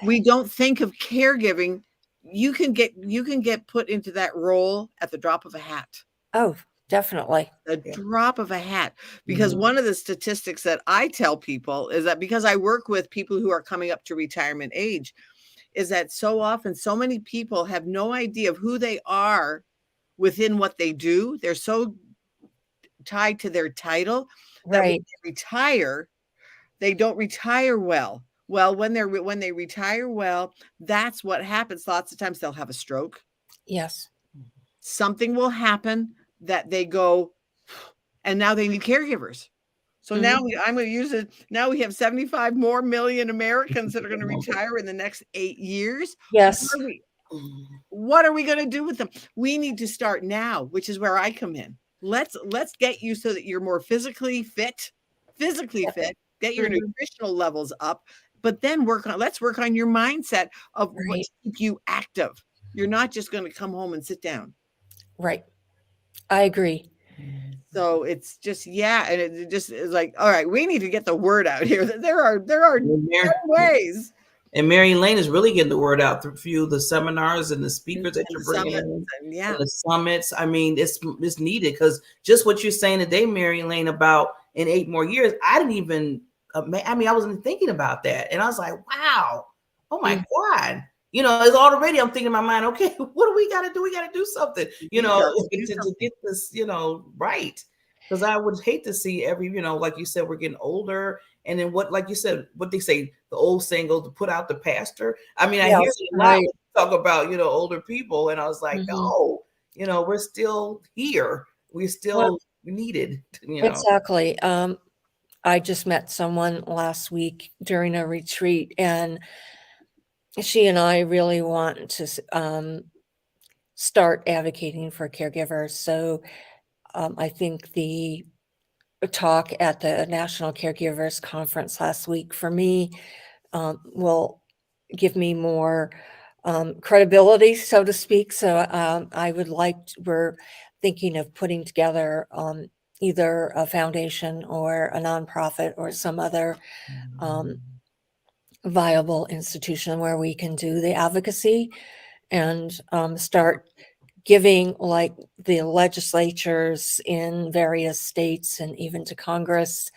Speaker 3: we don't think of caregiving. You can get put into that role at the drop of a hat.
Speaker 9: Oh, definitely.
Speaker 3: The drop of a hat. Because one of the statistics that I tell people is that because I work with people who are coming up to retirement age, is that so often so many people have no idea of who they are within what they do. They're so tied to their title that when they retire, they don't retire well. Well, when they retire well, that's what happens. Lots of times they'll have a stroke.
Speaker 9: Yes.
Speaker 3: Something will happen that they go, and now they need caregivers. So now I'm going to use it. Now we have 75 more million Americans that are going to retire in the next 8 years.
Speaker 9: Yes.
Speaker 3: What are we going to do with them? We need to start now, which is where I come in. Let's get you so that you're more physically fit, get your nutritional levels up, but then let's work on your mindset of what to keep you active. You're not just going to come home and sit down.
Speaker 9: Right. I agree.
Speaker 3: So it's just, and it just is like, all right, we need to get the word out here. There are ways.
Speaker 4: And Mary Elaine is really getting the word out through the seminars and the speakers that you're bringing in, and the summits. I mean, it's needed because just what you're saying today, Mary Elaine, about in 8 more years, I didn't even, I wasn't thinking about that. And I was like, wow, oh my God. It's already, I'm thinking in my mind, okay, what do we got to do? We got to do something, to get this, right. Because I would hate to see like you said, we're getting older. And then like you said, what they say, the old saying goes to put out the pastor. I mean, I hear a lot when you talk about, older people. And I was like, no, we're still here. We're still needed,
Speaker 9: Exactly. I just met someone last week during a retreat, and she and I really want to start advocating for caregivers. So I think the talk at the National Caregivers Conference last week for me will give me more credibility, so to speak. So we're thinking of putting together either a foundation or a nonprofit or some other viable institution where we can do the advocacy and start giving, like the legislatures in various states and even to Congress,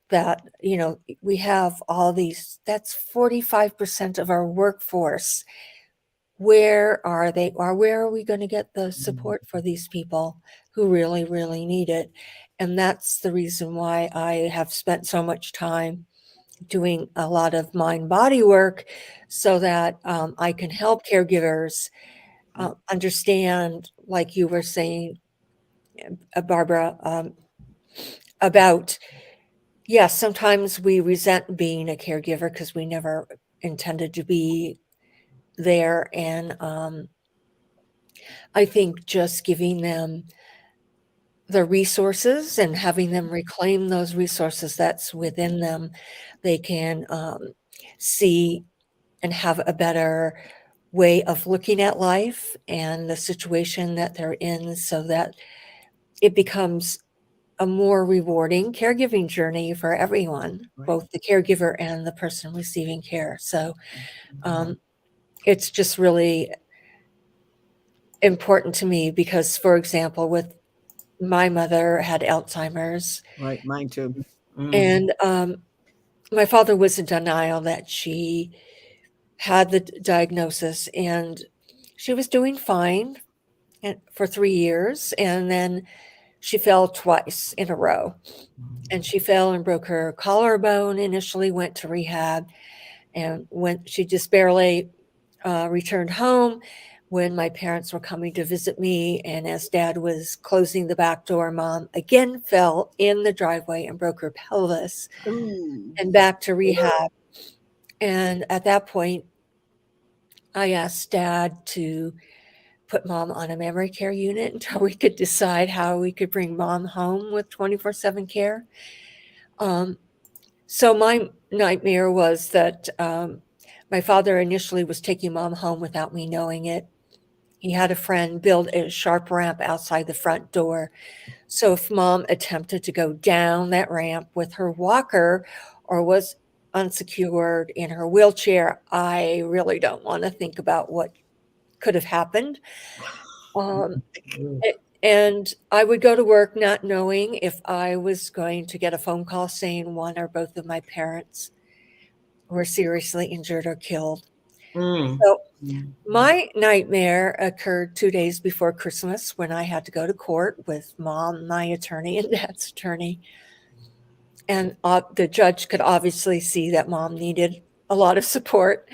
Speaker 9: that, you know, we have all these, that's 45% of our workforce. Where are they, or where are we going to get the support for these people who really, really need it? And that's the reason why I have spent so much time doing a lot of mind-body work, so that I can help caregivers understand, like you were saying, Barbara, about, yes, sometimes we resent being a caregiver because we never intended to be there. And I think just giving them the resources and having them reclaim those resources that's within them, they can see and have a better way of looking at life and the situation that they're in, so that it becomes a more rewarding caregiving journey for everyone, both the caregiver and the person receiving care. So it's just really important to me because, for example, with my mother had Alzheimer's.
Speaker 3: Right, mine too.
Speaker 9: And my father was in denial that she had the diagnosis, and she was doing fine for 3 years. And then she fell twice in a row. And she fell and broke her collarbone initially, went to rehab, and when she just barely returned home when my parents were coming to visit me. And as Dad was closing the back door, Mom again fell in the driveway and broke her pelvis.
Speaker 3: Ooh.
Speaker 9: And back to rehab. And at that point, I asked Dad to put Mom on a memory care unit until we could decide how we could bring Mom home with 24/7 care. So my nightmare was that my father initially was taking Mom home without me knowing it. He had a friend build a sharp ramp outside the front door. So if Mom attempted to go down that ramp with her walker or was unsecured in her wheelchair, I really don't want to think about what could have happened. And I would go to work not knowing if I was going to get a phone call saying one or both of my parents were seriously injured or killed. So my nightmare occurred 2 days before Christmas when I had to go to court with Mom, my attorney, and Dad's attorney. And the judge could obviously see that Mom needed a lot of support.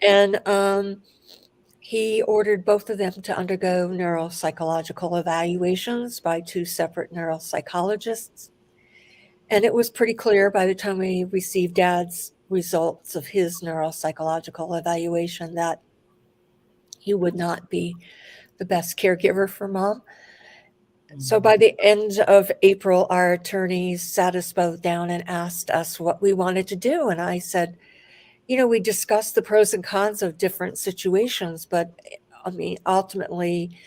Speaker 9: And he ordered both of them to undergo neuropsychological evaluations by 2 separate neuropsychologists. And it was pretty clear by the time we received Dad's results of his neuropsychological evaluation that he would not be the best caregiver for Mom. So by the end of April, our attorneys sat us both down and asked us what we wanted to do. And I said, you know, we discussed the pros and cons of different situations, but I mean, ultimately,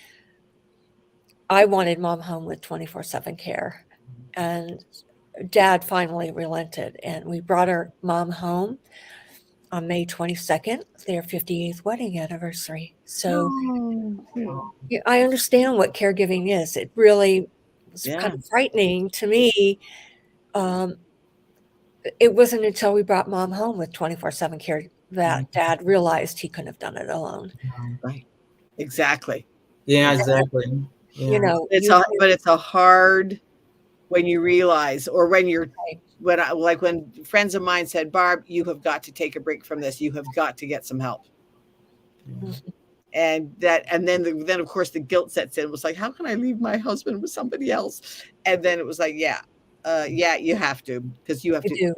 Speaker 9: I wanted Mom home with 24/7 care. And Dad finally relented, and we brought our Mom home on May 22nd, their 58th wedding anniversary. So yeah, I understand what caregiving is. It really was kind of frightening to me. It wasn't until we brought Mom home with 24/7 care that Dad realized he couldn't have done it alone.
Speaker 3: Right. Exactly.
Speaker 4: Yeah, exactly.
Speaker 9: You know,
Speaker 3: but it's a hard when you realize, or when you're, when friends of mine said, Barb, you have got to take a break from this. You have got to get some help. And then of course the guilt sets in. It was like, how can I leave my husband with somebody else? And then it was like, you have to, because you have to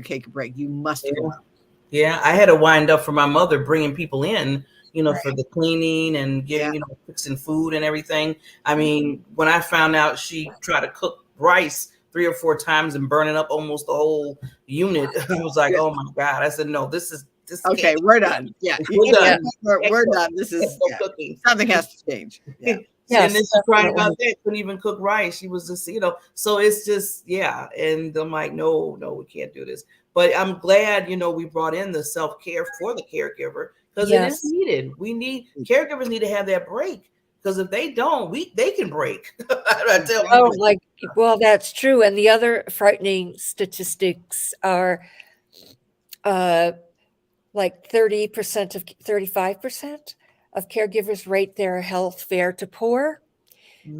Speaker 3: take a break. You must go out.
Speaker 4: Yeah, I had to wind up for my mother, bringing people in, you know, for the cleaning and getting, you know, fixing food and everything. I mean, when I found out she tried to cook rice 3 or 4 times and burning up almost the whole unit, I was like, oh my God. I said, no, this
Speaker 3: okay, we're done. Yeah,
Speaker 4: we're done.
Speaker 3: We're done. This is
Speaker 4: cooking.
Speaker 3: Something has to change. Yeah.
Speaker 4: And
Speaker 9: Yes,
Speaker 4: then she cried
Speaker 9: definitely.
Speaker 4: about that. Couldn't even cook rice. She was just, so it's just, yeah. And I'm like, no, we can't do this. But I'm glad, we brought in the self-care for the caregiver because it is
Speaker 9: Yes.
Speaker 4: needed. Caregivers need to have that break because if they don't, they can break. I tell
Speaker 9: Oh,
Speaker 4: people.
Speaker 9: well, that's true. And the other frightening statistics are like 35% of caregivers rate their health fair to poor.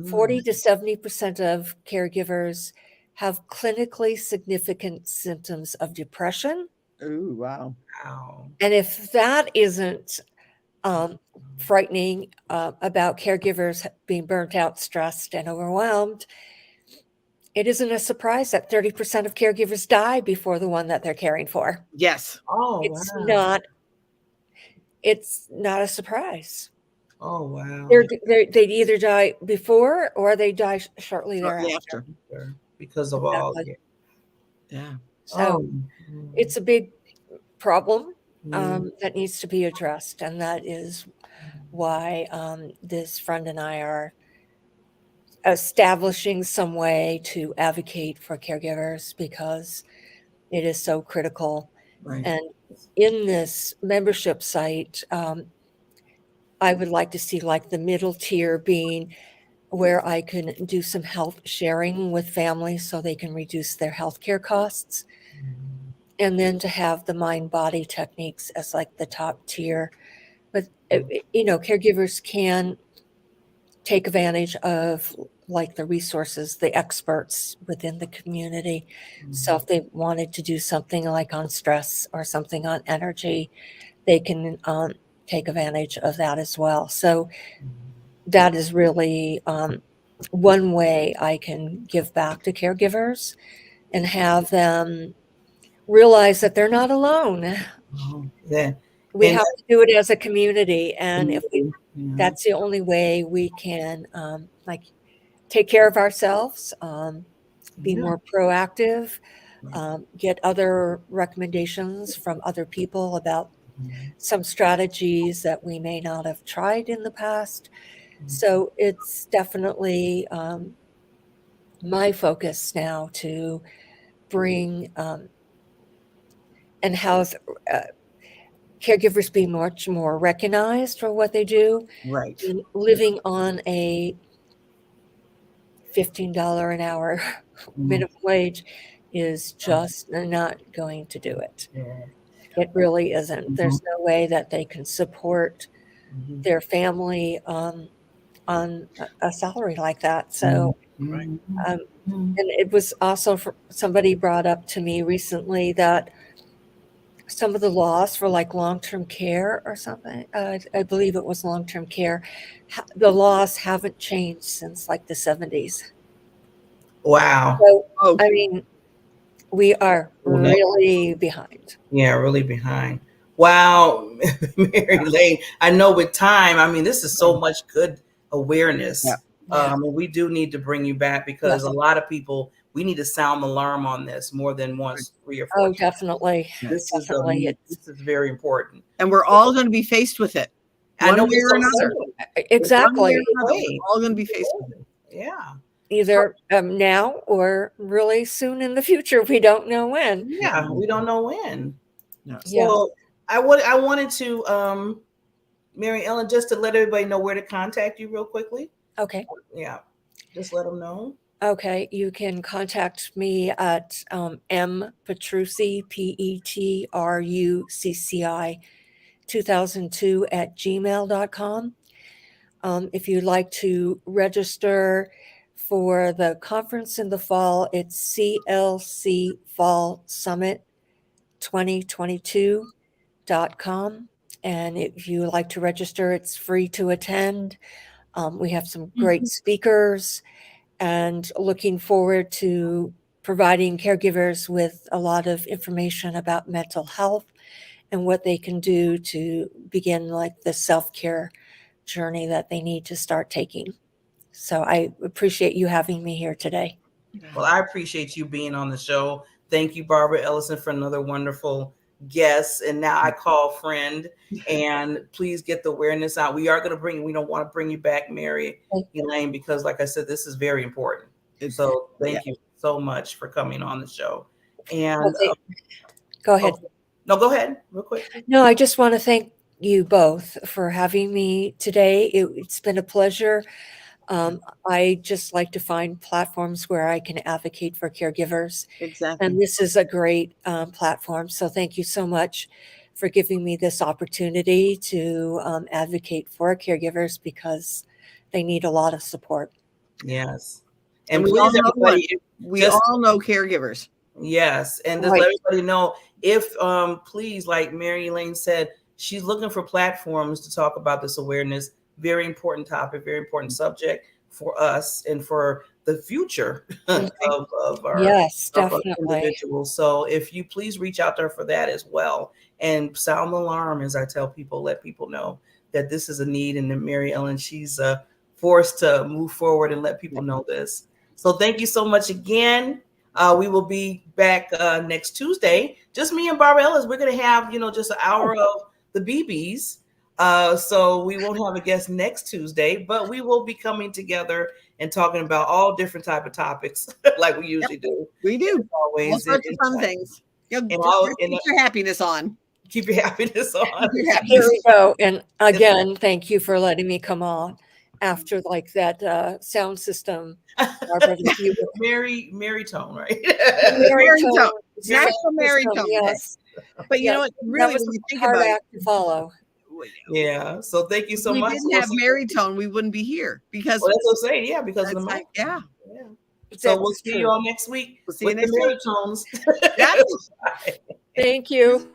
Speaker 9: 40 to 70% of caregivers have clinically significant symptoms of depression.
Speaker 3: Ooh, wow.
Speaker 4: Wow.
Speaker 9: And if that isn't frightening about caregivers being burnt out, stressed, and overwhelmed, it isn't a surprise that 30% of caregivers die before the one that they're caring for.
Speaker 3: Yes.
Speaker 4: Oh,
Speaker 9: It's
Speaker 4: wow.
Speaker 9: not a surprise.
Speaker 4: Oh, wow.
Speaker 9: They'd either die before or they die shortly
Speaker 3: Shortly
Speaker 9: thereafter.
Speaker 3: after.
Speaker 4: Because of all.
Speaker 9: Exactly.
Speaker 3: Yeah.
Speaker 9: So it's a big problem
Speaker 4: Mm.
Speaker 9: that needs to be addressed. And that is why this friend and I are establishing some way to advocate for caregivers because it is so critical.
Speaker 3: Right.
Speaker 9: And in this membership site, I would like to see like the middle tier being where I can do some health sharing with families so they can reduce their healthcare costs. And then to have the mind body techniques as like the top tier. But, caregivers can take advantage of like the resources, the experts within the community. So if they wanted to do something like on stress or something on energy, they can take advantage of that as well. So that is really one way I can give back to caregivers and have them realize that they're not alone.
Speaker 4: Yeah.
Speaker 9: We
Speaker 4: And
Speaker 9: have to do it as a community. And if we,
Speaker 4: yeah.
Speaker 9: that's the only way we can take care of ourselves, be
Speaker 4: Yeah.
Speaker 9: more proactive, get other recommendations from other people about some strategies that we may not have tried in the past. So it's definitely my focus now to bring and have caregivers be much more recognized for what they do.
Speaker 4: Right.
Speaker 9: And living on a $15 an hour minimum wage is just not going to do it.
Speaker 4: Yeah.
Speaker 9: It really isn't. There's no way that they can support their family on a salary like that. So, and it was also somebody brought up to me recently that some of the laws for like long-term care or something, I believe it was long-term care, the laws haven't changed since like the 70s.
Speaker 4: Wow.
Speaker 9: So, I mean, we are really behind.
Speaker 4: Yeah, really behind. Wow, Mary Lane. I know with time, I mean, this is so much good awareness.
Speaker 3: Yeah.
Speaker 4: And we do need to bring you back because a lot of people, we need to sound the alarm on this more than once, 3 or 4
Speaker 9: Oh,
Speaker 4: times.
Speaker 9: definitely.
Speaker 4: This
Speaker 9: Definitely.
Speaker 4: this is very important.
Speaker 3: And we're all going to be faced with it.
Speaker 4: I know
Speaker 3: One way or another.
Speaker 9: Exactly.
Speaker 3: We're all going to be faced with it.
Speaker 4: Yeah.
Speaker 9: Either now or really soon in the future. We don't know when.
Speaker 4: Yeah, we don't know when.
Speaker 3: Yeah.
Speaker 4: So I wanted to Mary Ellen, just to let everybody know where to contact you real quickly.
Speaker 9: Okay.
Speaker 4: Yeah. Just let them know.
Speaker 9: Okay. You can contact me at Petrucci, Petrucci 2002 at gmail.com. If you'd like to register for the conference in the fall, it's CLC Fall Summit 2022.com. And if you like to register, it's free to attend. We have some great speakers and looking forward to providing caregivers with a lot of information about mental health and what they can do to begin like the self-care journey that they need to start taking. So I appreciate you having me here today.
Speaker 4: Well, I appreciate you being on the show. Thank you, Barbara Ellison, for another wonderful guest, and now I call friend. And please get the awareness out. We are going to we don't want to bring you back, Mary Elaine, because like I said, this is very important. So thank you so much for coming on the show. And
Speaker 9: go ahead.
Speaker 4: No, go ahead real quick.
Speaker 9: No, I just want to thank you both for having me today. It's been a pleasure. I just like to find platforms where I can advocate for caregivers.
Speaker 3: Exactly.
Speaker 9: And this is a great platform. So thank you so much for giving me this opportunity to advocate for caregivers, because they need a lot of support.
Speaker 4: Yes.
Speaker 3: And
Speaker 4: please, everybody,
Speaker 3: we all know caregivers.
Speaker 4: Yes. And just let everybody know, if please, like Mary Elaine said, she's looking for platforms to talk about this awareness. Very important topic, very important subject for us and for the future of our, of our individuals. So if you please reach out to her for that as well, and sound the alarm, as I tell people, let people know that this is a need. And then Mary Ellen, she's forced to move forward and let people know this. So thank you so much again. We will be back next Tuesday. Just me and Barbara Ellis. We're going to have, just an hour of the BBs. So we won't have a guest next Tuesday, but we will be coming together and talking about all different type of topics like we usually do.
Speaker 3: We do.
Speaker 4: Always.
Speaker 3: All sorts of fun things. Keep your happiness on.
Speaker 4: Keep your happiness on.
Speaker 9: Here we go. And again, thank you for letting me come on after like that sound system. Barbara,
Speaker 4: Mary Tone, right?
Speaker 3: Mary Tone. National Mary Tone.
Speaker 9: Yes.
Speaker 3: But you know what? Really, when you think about it,
Speaker 9: to follow.
Speaker 4: Yeah. So thank you so much.
Speaker 3: If we didn't have Mary Tone, we wouldn't be here, because
Speaker 4: that's what I'm saying. Yeah, because of the mic.
Speaker 3: Yeah.
Speaker 4: So we'll see you all next week.
Speaker 3: We'll see you next
Speaker 4: Mary
Speaker 3: week.
Speaker 4: Tones.
Speaker 9: Thank you.